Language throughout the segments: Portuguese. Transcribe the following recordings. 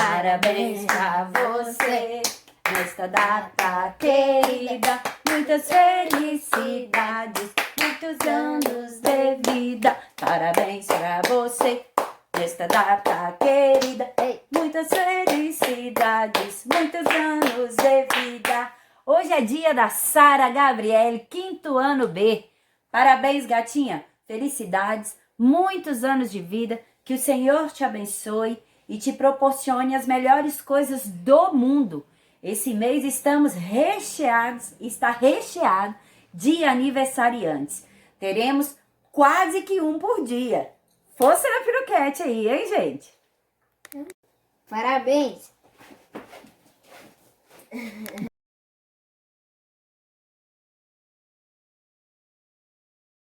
Parabéns pra você nesta data querida. Muitas felicidades, muitos anos de vida. Parabéns pra você nesta data querida. Muitas felicidades, muitos anos de vida. Hoje é dia da Sara Gabriele, 5º ano B. Parabéns, gatinha. Felicidades, muitos anos de vida. Que o Senhor te abençoe e te proporcione as melhores coisas do mundo. Esse mês estamos está recheado de aniversariantes. Teremos quase que um por dia. Força na piroquete aí, hein, gente? Parabéns!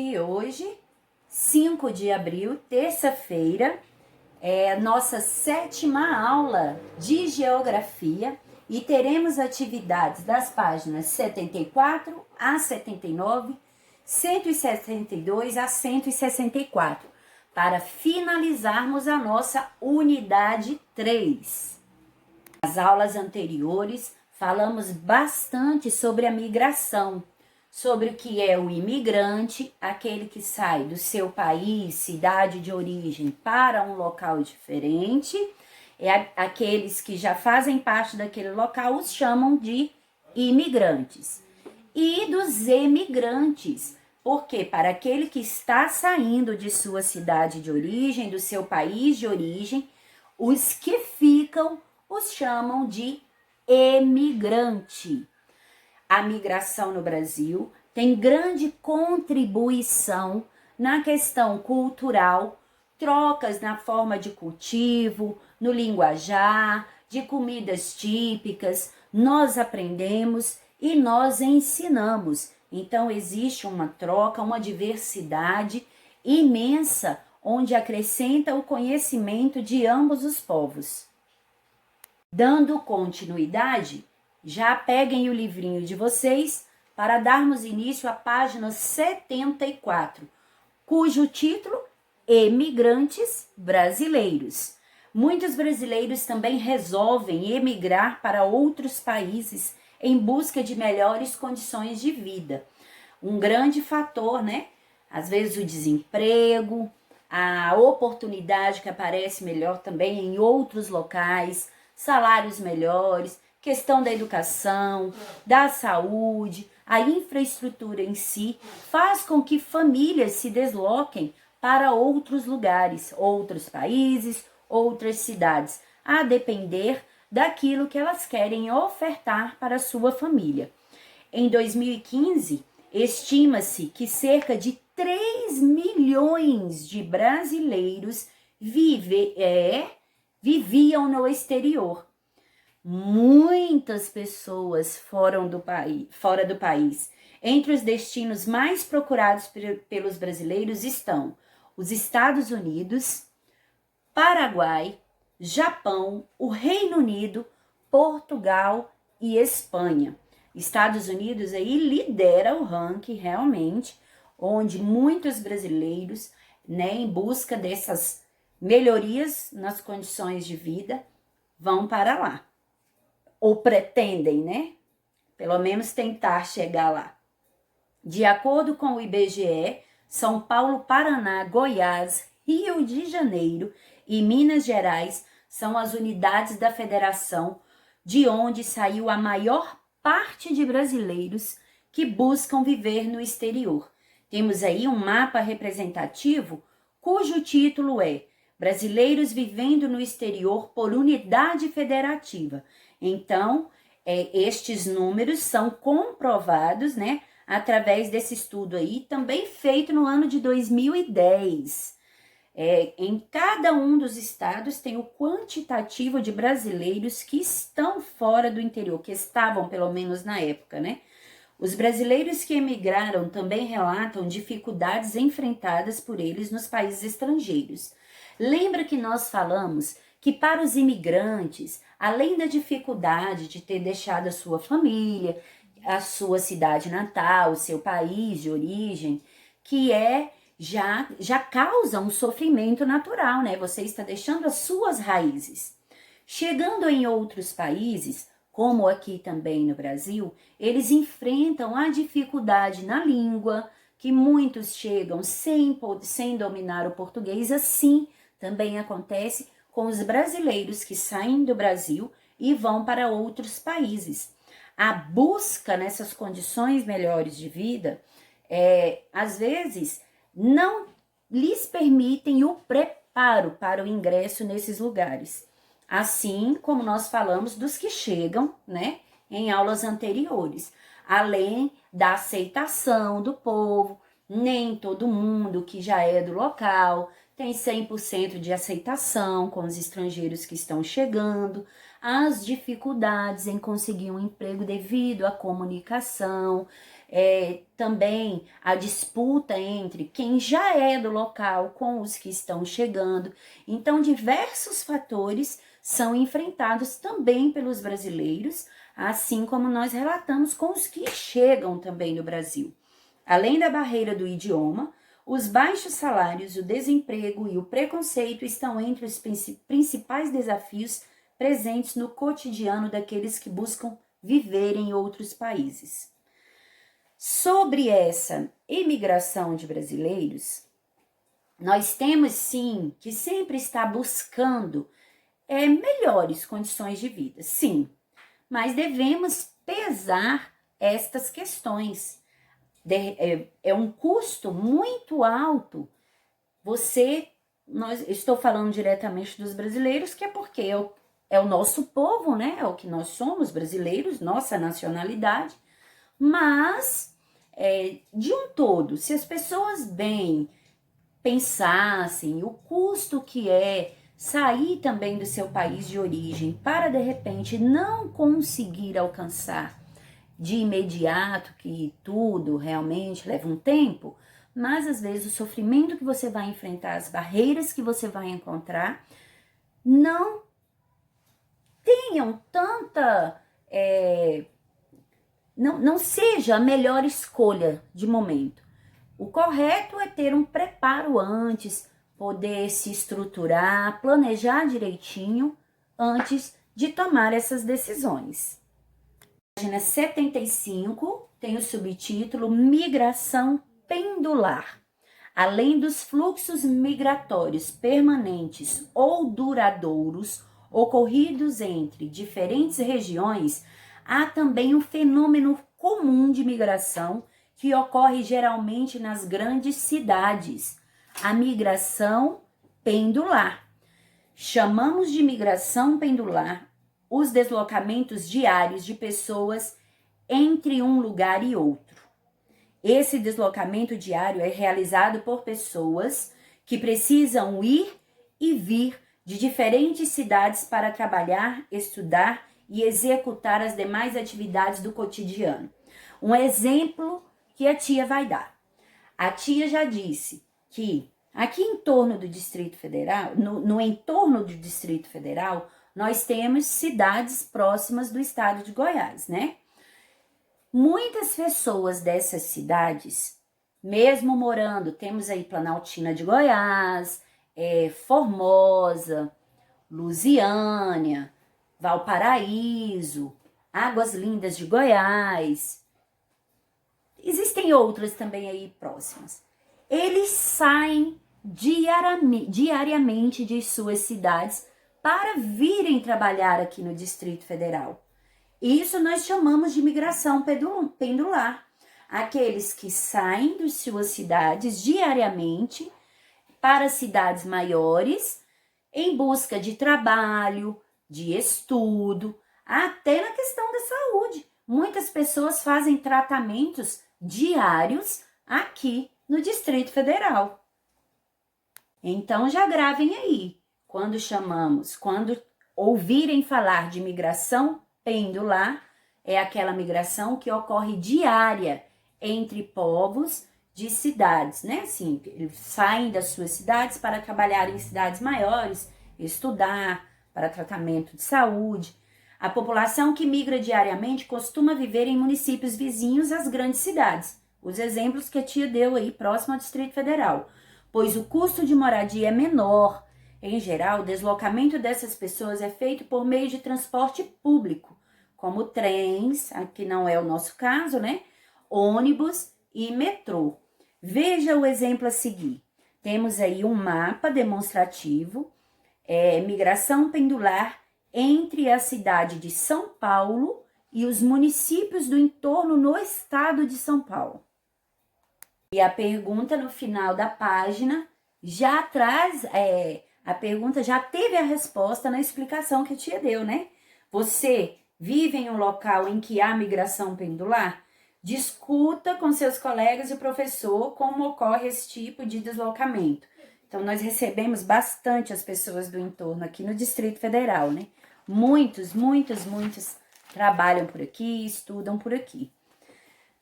E hoje, 5 de abril, terça-feira, é a nossa 7ª aula de geografia e teremos atividades das páginas 74 a 79, 162 a 164, para finalizarmos a nossa unidade 3. Nas aulas anteriores, falamos bastante sobre a migração, sobre o que é o imigrante, aquele que sai do seu país, cidade de origem, para um local diferente. Aqueles que já fazem parte daquele local os chamam de imigrantes. E dos emigrantes, porque para aquele que está saindo de sua cidade de origem, do seu país de origem, os que ficam os chamam de emigrante. A migração no Brasil tem grande contribuição na questão cultural, trocas na forma de cultivo, no linguajar, de comidas típicas. Nós aprendemos e nós ensinamos. Então existe uma troca, uma diversidade imensa, onde acrescenta o conhecimento de ambos os povos. Dando continuidade, já peguem o livrinho de vocês para darmos início à página 74, cujo título Emigrantes Brasileiros. Muitos brasileiros também resolvem emigrar para outros países em busca de melhores condições de vida. Um grande fator, né? Às vezes o desemprego, a oportunidade que aparece melhor também em outros locais, salários melhores, questão da educação, da saúde, a infraestrutura em si, faz com que famílias se desloquem para outros lugares, outros países, outras cidades, a depender daquilo que elas querem ofertar para a sua família. Em 2015, estima-se que cerca de 3 milhões de brasileiros viviam no exterior. Muitas pessoas fora do país. Entre os destinos mais procurados pelos brasileiros estão os Estados Unidos, Paraguai, Japão, o Reino Unido, Portugal e Espanha. Estados Unidos aí lidera o ranking realmente, onde muitos brasileiros, né, em busca dessas melhorias nas condições de vida, vão para lá. Ou pretendem, né? Pelo menos tentar chegar lá. De acordo com o IBGE, São Paulo, Paraná, Goiás, Rio de Janeiro e Minas Gerais são as unidades da federação de onde saiu a maior parte de brasileiros que buscam viver no exterior. Temos aí um mapa representativo cujo título é Brasileiros vivendo no exterior por unidade federativa. Então, estes números são comprovados, né, através desse estudo aí, também feito no ano de 2010. Em cada um dos estados tem o quantitativo de brasileiros que estão fora do interior, que estavam pelo menos na época, né? Os brasileiros que emigraram também relatam dificuldades enfrentadas por eles nos países estrangeiros. Lembra que nós falamos que para os imigrantes, além da dificuldade de ter deixado a sua família, a sua cidade natal, o seu país de origem, que já causa um sofrimento natural, né? Você está deixando as suas raízes. Chegando em outros países, como aqui também no Brasil, eles enfrentam a dificuldade na língua, que muitos chegam sem dominar o português. Assim também acontece com os brasileiros que saem do Brasil e vão para outros países. A busca nessas condições melhores de vida, às vezes, não lhes permitem o preparo para o ingresso nesses lugares. Assim como nós falamos dos que chegam, né, em aulas anteriores. Além da aceitação do povo, nem todo mundo que já é do local tem 100% de aceitação com os estrangeiros que estão chegando, as dificuldades em conseguir um emprego devido à comunicação, também a disputa entre quem já é do local com os que estão chegando. Então, diversos fatores são enfrentados também pelos brasileiros, assim como nós relatamos com os que chegam também no Brasil. Além da barreira do idioma, os baixos salários, o desemprego e o preconceito estão entre os principais desafios presentes no cotidiano daqueles que buscam viver em outros países. Sobre essa imigração de brasileiros, nós temos sim que sempre estar buscando melhores condições de vida, sim, mas devemos pesar estas questões. É um custo muito alto. Estou falando diretamente dos brasileiros, que é porque é o nosso povo, né? É o que nós somos, brasileiros, nossa nacionalidade. Mas, de um todo, se as pessoas bem pensassem o custo que é sair também do seu país de origem para, de repente, não conseguir alcançar de imediato, que tudo realmente leva um tempo, mas às vezes o sofrimento que você vai enfrentar, as barreiras que você vai encontrar, não tenham tanta... não seja a melhor escolha de momento. O correto é ter um preparo antes, poder se estruturar, planejar direitinho antes de tomar essas decisões. Página 75 tem o subtítulo Migração Pendular. Além dos fluxos migratórios permanentes ou duradouros ocorridos entre diferentes regiões, há também um fenômeno comum de migração que ocorre geralmente nas grandes cidades, a migração pendular. Chamamos de migração pendular os deslocamentos diários de pessoas entre um lugar e outro. Esse deslocamento diário é realizado por pessoas que precisam ir e vir de diferentes cidades para trabalhar, estudar e executar as demais atividades do cotidiano. Um exemplo que a tia vai dar. A tia já disse que aqui em torno do Distrito Federal, no entorno do Distrito Federal, nós temos cidades próximas do estado de Goiás, né? Muitas pessoas dessas cidades, mesmo morando, temos aí Planaltina de Goiás, Formosa, Lusiânia, Valparaíso, Águas Lindas de Goiás, existem outras também aí próximas. Eles saem diariamente de suas cidades para virem trabalhar aqui no Distrito Federal. Isso nós chamamos de migração pendular. Aqueles que saem de suas cidades diariamente para cidades maiores em busca de trabalho, de estudo, até na questão da saúde. Muitas pessoas fazem tratamentos diários aqui no Distrito Federal. Então já gravem aí. Quando ouvirem falar de migração pendular, é aquela migração que ocorre diária entre povos de cidades, né? Assim, eles saem das suas cidades para trabalhar em cidades maiores, estudar, para tratamento de saúde. A população que migra diariamente costuma viver em municípios vizinhos às grandes cidades. Os exemplos que a tia deu aí próximo ao Distrito Federal. Pois o custo de moradia é menor, Em geral, o deslocamento dessas pessoas é feito por meio de transporte público, como trens, aqui não é o nosso caso, né? Ônibus e metrô. Veja o exemplo a seguir. Temos aí um mapa demonstrativo, migração pendular entre a cidade de São Paulo e os municípios do entorno no estado de São Paulo. E a pergunta no final da página já traz, a pergunta já teve a resposta na explicação que a tia deu, né? Você vive em um local em que há migração pendular? Discuta com seus colegas e professor como ocorre esse tipo de deslocamento. Então, nós recebemos bastante as pessoas do entorno aqui no Distrito Federal, né? Muitos trabalham por aqui, estudam por aqui.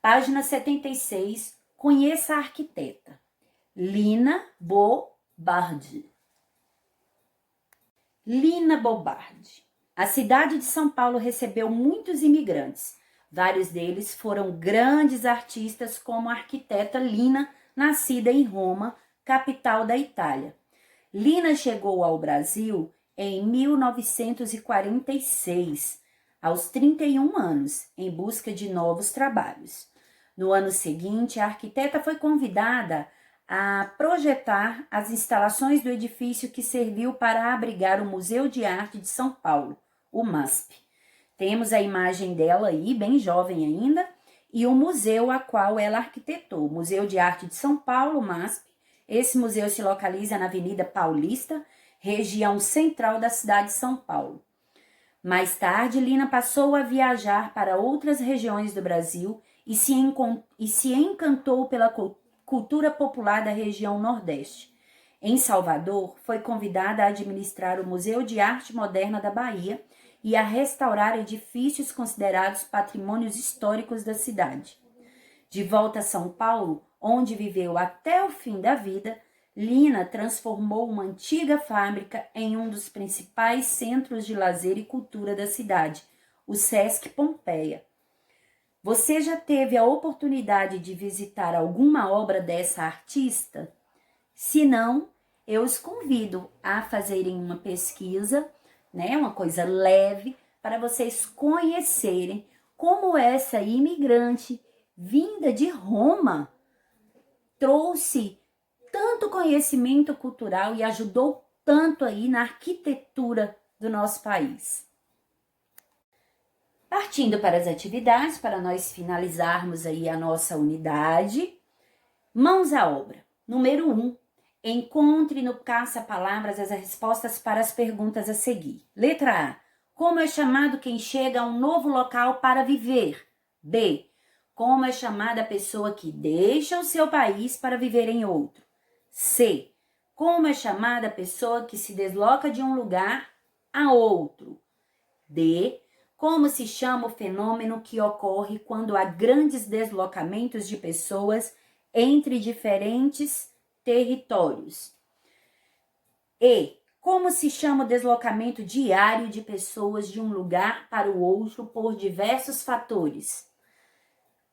Página 76, conheça a arquiteta. Lina Bobardi. Lina Bobardi. A cidade de São Paulo recebeu muitos imigrantes. Vários deles foram grandes artistas, como a arquiteta Lina, nascida em Roma, capital da Itália. Lina chegou ao Brasil em 1946, aos 31 anos, em busca de novos trabalhos. No ano seguinte, a arquiteta foi convidada a projetar as instalações do edifício que serviu para abrigar o Museu de Arte de São Paulo, o MASP. Temos a imagem dela aí, bem jovem ainda, e o museu a qual ela arquitetou, o Museu de Arte de São Paulo, MASP. Esse museu se localiza na Avenida Paulista, região central da cidade de São Paulo. Mais tarde, Lina passou a viajar para outras regiões do Brasil e se encantou pela cultura popular da região Nordeste. Em Salvador, foi convidada a administrar o Museu de Arte Moderna da Bahia e a restaurar edifícios considerados patrimônios históricos da cidade. De volta a São Paulo, onde viveu até o fim da vida, Lina transformou uma antiga fábrica em um dos principais centros de lazer e cultura da cidade, o Sesc Pompeia. Você já teve a oportunidade de visitar alguma obra dessa artista? Se não, eu os convido a fazerem uma pesquisa, né, uma coisa leve, para vocês conhecerem como essa imigrante vinda de Roma trouxe tanto conhecimento cultural e ajudou tanto aí na arquitetura do nosso país. Partindo para as atividades, para nós finalizarmos aí a nossa unidade, mãos à obra. Número 1, encontre no caça-palavras as respostas para as perguntas a seguir. Letra A, como é chamado quem chega a um novo local para viver? B, como é chamada a pessoa que deixa o seu país para viver em outro? C, como é chamada a pessoa que se desloca de um lugar a outro? D, como se chama o fenômeno que ocorre quando há grandes deslocamentos de pessoas entre diferentes territórios? E, como se chama o deslocamento diário de pessoas de um lugar para o outro por diversos fatores?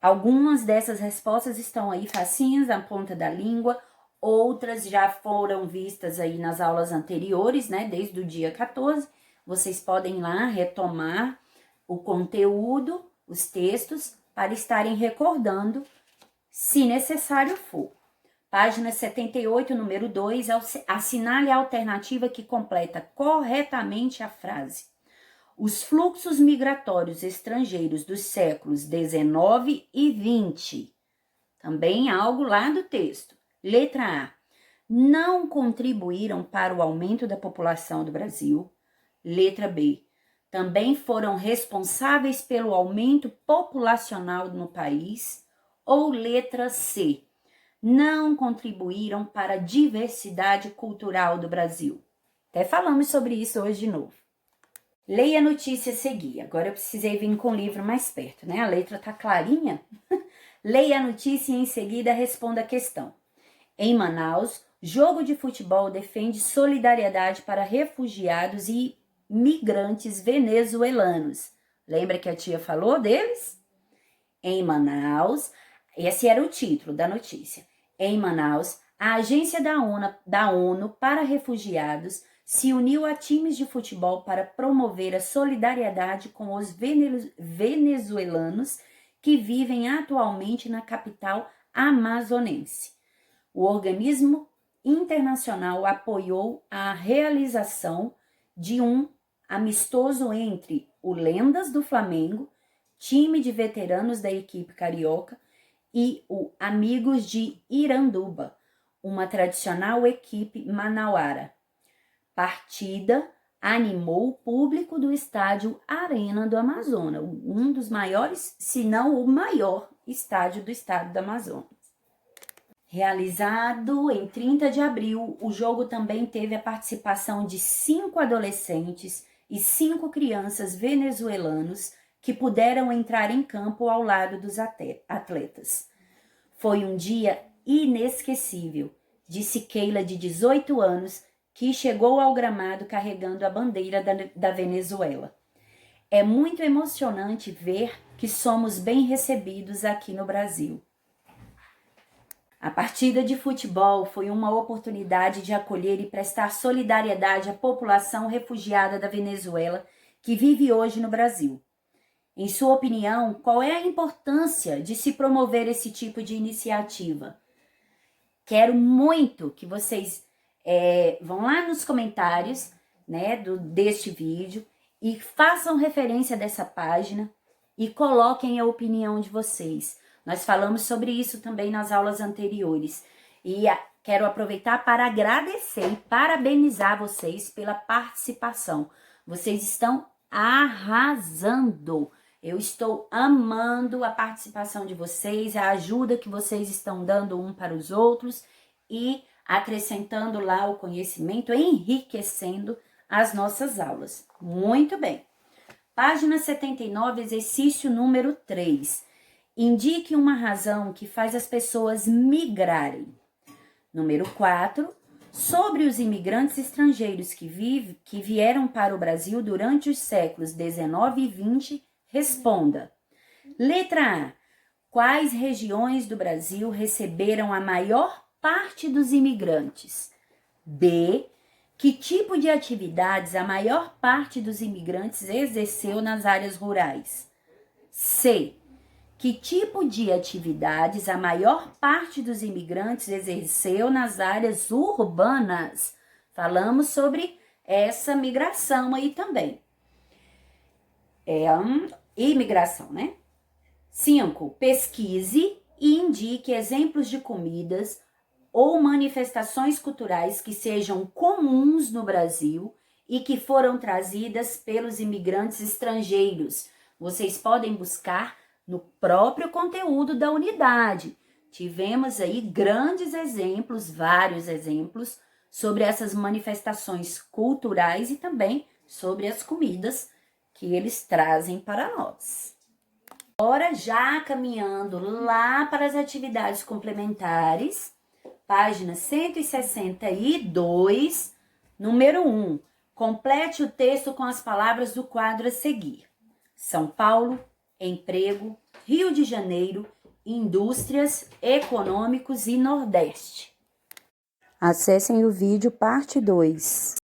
Algumas dessas respostas estão aí facinhas na ponta da língua, outras já foram vistas aí nas aulas anteriores, né, desde o dia 14. Vocês podem ir lá retomar o conteúdo, os textos, para estarem recordando, se necessário for. Página 78, número 2, assinale a alternativa que completa corretamente a frase. Os fluxos migratórios estrangeiros dos séculos 19 e 20. Também algo lá do texto. Letra A. Não contribuíram para o aumento da população do Brasil. Letra B. Também foram responsáveis pelo aumento populacional no país. Ou letra C. Não contribuíram para a diversidade cultural do Brasil. Até falamos sobre isso hoje de novo. Leia a notícia a seguir. Agora eu precisei vir com o livro mais perto, né? A letra tá clarinha. Leia a notícia e em seguida responda a questão. Em Manaus, jogo de futebol defende solidariedade para refugiados e migrantes venezuelanos. Lembra que a tia falou deles? Em Manaus, esse era o título da notícia. Em Manaus, a agência da ONU para refugiados se uniu a times de futebol para promover a solidariedade com os venezuelanos que vivem atualmente na capital amazonense. O organismo internacional apoiou a realização de um amistoso entre o Lendas do Flamengo, time de veteranos da equipe carioca, e o Amigos de Iranduba, uma tradicional equipe manauara. Partida animou o público do estádio Arena do Amazonas, um dos maiores, se não o maior estádio do estado do Amazonas. Realizado em 30 de abril, o jogo também teve a participação de 5 adolescentes e 5 crianças venezuelanos que puderam entrar em campo ao lado dos atletas. Foi um dia inesquecível, disse Keila, de 18 anos, que chegou ao gramado carregando a bandeira da Venezuela. É muito emocionante ver que somos bem recebidos aqui no Brasil. A partida de futebol foi uma oportunidade de acolher e prestar solidariedade à população refugiada da Venezuela que vive hoje no Brasil. Em sua opinião, qual é a importância de se promover esse tipo de iniciativa? Quero muito que vocês vão lá nos comentários, né, deste vídeo e façam referência dessa página e coloquem a opinião de vocês. Nós falamos sobre isso também nas aulas anteriores. E quero aproveitar para agradecer e parabenizar vocês pela participação. Vocês estão arrasando. Eu estou amando a participação de vocês, a ajuda que vocês estão dando um para os outros e acrescentando lá o conhecimento, enriquecendo as nossas aulas. Muito bem. Página 79, exercício número 3. Indique uma razão que faz as pessoas migrarem. Número 4. Sobre os imigrantes estrangeiros que vieram para o Brasil durante os séculos 19 e 20, responda. Letra A. Quais regiões do Brasil receberam a maior parte dos imigrantes? B. Que tipo de atividades a maior parte dos imigrantes exerceu nas áreas rurais? C. Que tipo de atividades a maior parte dos imigrantes exerceu nas áreas urbanas? Falamos sobre essa migração aí também. Imigração, né? 5. Pesquise e indique exemplos de comidas ou manifestações culturais que sejam comuns no Brasil e que foram trazidas pelos imigrantes estrangeiros. Vocês podem buscar no próprio conteúdo da unidade. Tivemos aí grandes exemplos, vários exemplos, sobre essas manifestações culturais e também sobre as comidas que eles trazem para nós. Agora, já caminhando lá para as atividades complementares, página 162, número 1. Complete o texto com as palavras do quadro a seguir. São Paulo, emprego, Rio de Janeiro, indústrias, econômicos e Nordeste. Acessem o vídeo parte 2.